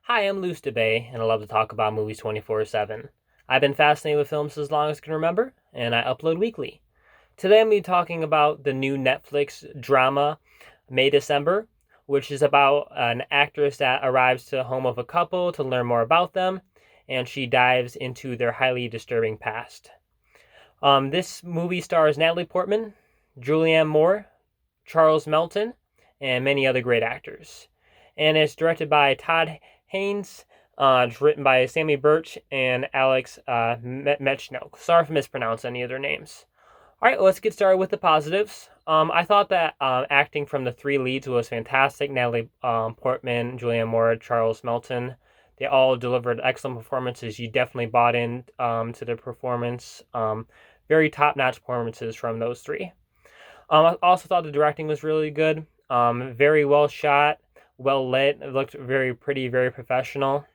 Hi, I'm Luce DeBay, and I love to talk about movies 24/7. I've been fascinated with films as long as I can remember, and I upload weekly. Today I'm going to be talking about the new Netflix drama, May December, which is about an actress that arrives to the home of a couple to learn more about them, and she dives into their highly disturbing past. This movie stars Natalie Portman, Julianne Moore, Charles Melton, and many other great actors. And it's directed by Todd Haynes. It's written by Sammy Birch and Alex Mechno. Sorry if I mispronounced any of their names. All right, let's get started with the positives. I thought that acting from the three leads was fantastic. Natalie Portman, Julianne Moore, Charles Melton. They all delivered excellent performances. You definitely bought in to their performance. Very top-notch performances from those three. I also thought the directing was really good. Very well shot, well lit. It looked very pretty, very professional.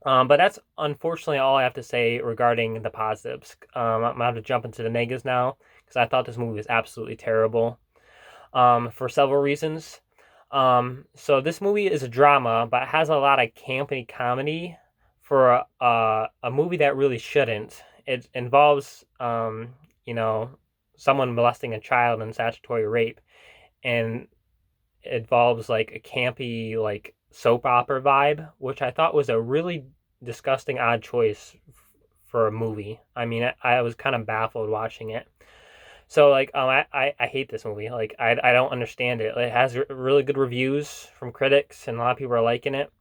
But that's unfortunately all I have to say regarding the positives. I'm gonna have to jump into the negatives now because I thought this movie was absolutely terrible. For several reasons. So this movie is a drama, but it has a lot of campy comedy for a movie that really shouldn't. It involves, you know, someone molesting a child and statutory rape, and it involves like a campy like soap opera vibe, which I thought was a really disgusting odd choice for a movie. I mean, I was kind of baffled watching it. So like I hate this movie. Like I don't understand it. It has really good reviews from critics and a lot of people are liking it,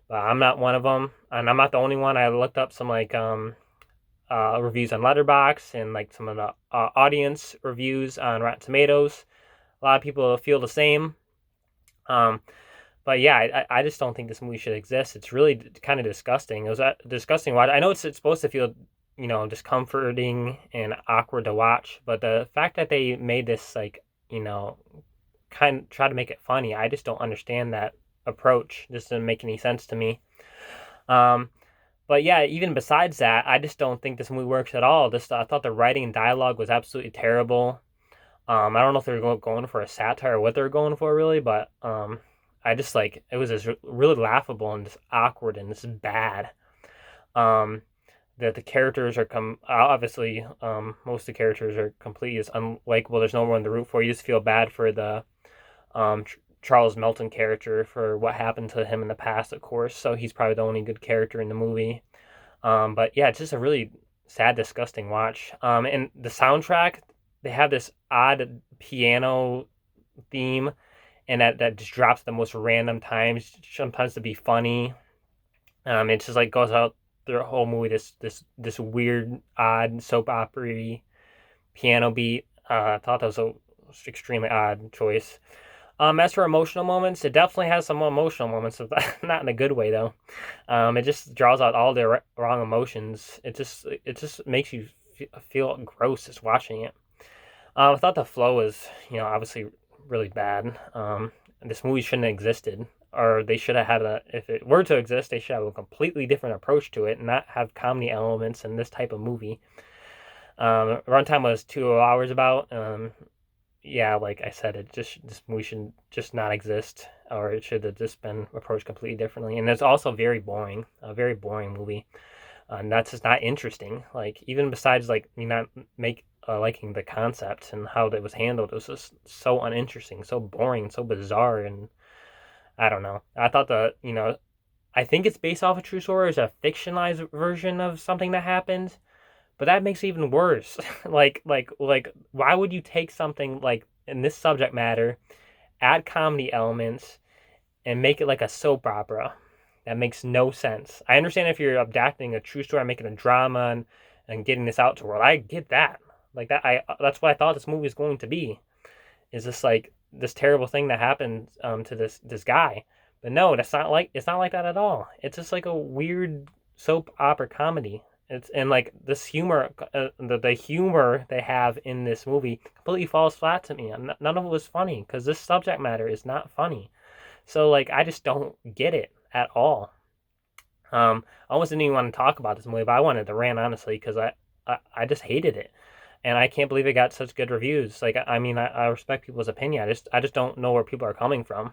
but I'm not one of them, and I'm not the only one. I looked up some like reviews on Letterboxd and like some of the audience reviews on Rotten Tomatoes. A lot of people feel the same. Um, but yeah, I just don't think this movie should exist. It's really kind of disgusting. It was disgusting. I know it's supposed to feel, discomforting and awkward to watch, but the fact that they made this like, kind of try to make it funny, I just don't understand that approach. This doesn't make any sense to me. Um, but yeah, even besides that, I just don't think this movie works at all. This I thought the writing and dialogue was absolutely terrible. I don't know if they're going for a satire or what they're going for really, but I just like it was just really laughable and just awkward and just bad. Um, that the characters are obviously most of the characters are completely just unlikable. There's no one to root for. You just feel bad for the Charles Melton character for what happened to him in the past, of course. So he's probably the only good character in the movie. But yeah, it's just a really sad, disgusting watch. And the soundtrack, they have this odd piano theme, and that just drops at the most random times, sometimes to be funny. It just like goes out the whole movie this weird, odd soap opera piano beat. I thought that was a extremely odd choice. As for emotional moments, it definitely has some emotional moments, not in a good way though. It just draws out all the wrong emotions. It just makes you feel gross just watching it. I thought the flow was, obviously really bad. This movie shouldn't have existed, or they should have had a. If it were to exist, they should have a completely different approach to it, and not have comedy elements in this type of movie. Runtime was 2 hours about. Yeah, like I said, this movie should just not exist, or it should have just been approached completely differently. And it's also very boring, a very boring movie. And that's just not interesting. Like even besides like you not make liking the concept and how that was handled, it was just so uninteresting, so boring, so bizarre, and I don't know. I thought I think it's based off a true story, it's a fictionalized version of something that happened, but that makes it even worse. Like why would you take something like in this subject matter, add comedy elements, and make it like a soap opera? That makes no sense. I understand if you're adapting a true story, making a drama, and getting this out to the world. I get that. Like that, I that's what I thought this movie was going to be. Is this like this terrible thing that happened to this guy? But no, it's not like that at all. It's just like a weird soap opera comedy. It's and like this humor, the humor they have in this movie completely falls flat to me. None of it was funny because this subject matter is not funny. So like I just don't get it at all. I almost didn't even want to talk about this movie, but I wanted to rant honestly because I just hated it, and I can't believe it got such good reviews. Like I mean, I respect people's opinion. I just don't know where people are coming from.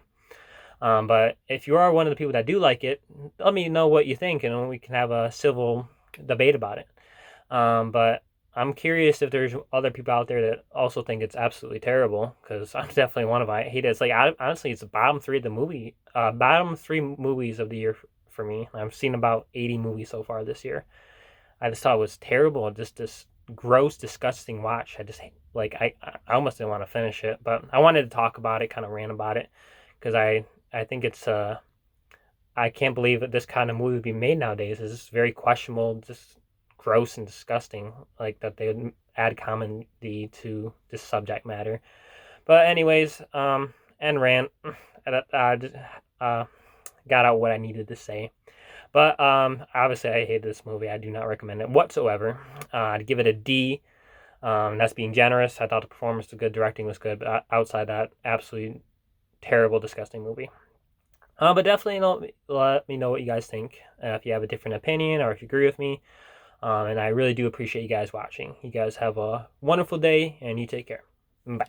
But if you are one of the people that do like it, let me know what you think, and we can have a civil debate about it. But I'm curious if there's other people out there that also think it's absolutely terrible, because I'm definitely one of them. I hate it. It's like, honestly, it's the bottom three movies of the year for me. I've seen about 80 movies so far this year. I just thought it was terrible. Just this gross, disgusting watch. I just like I almost didn't want to finish it, but I wanted to talk about it, kind of rant about it, because I think it's I can't believe that this kind of movie would be made nowadays. It's just very questionable, just gross and disgusting. Like that they would add comedy to this subject matter. But anyways, and rant. Just, got out what I needed to say. But obviously, I hate this movie. I do not recommend it whatsoever. I'd give it a D. That's being generous. I thought the performance was good, directing was good, but outside that, absolutely terrible, disgusting movie. But definitely let me know what you guys think. If you have a different opinion or if you agree with me. And I really do appreciate you guys watching. You guys have a wonderful day, and you take care. Bye.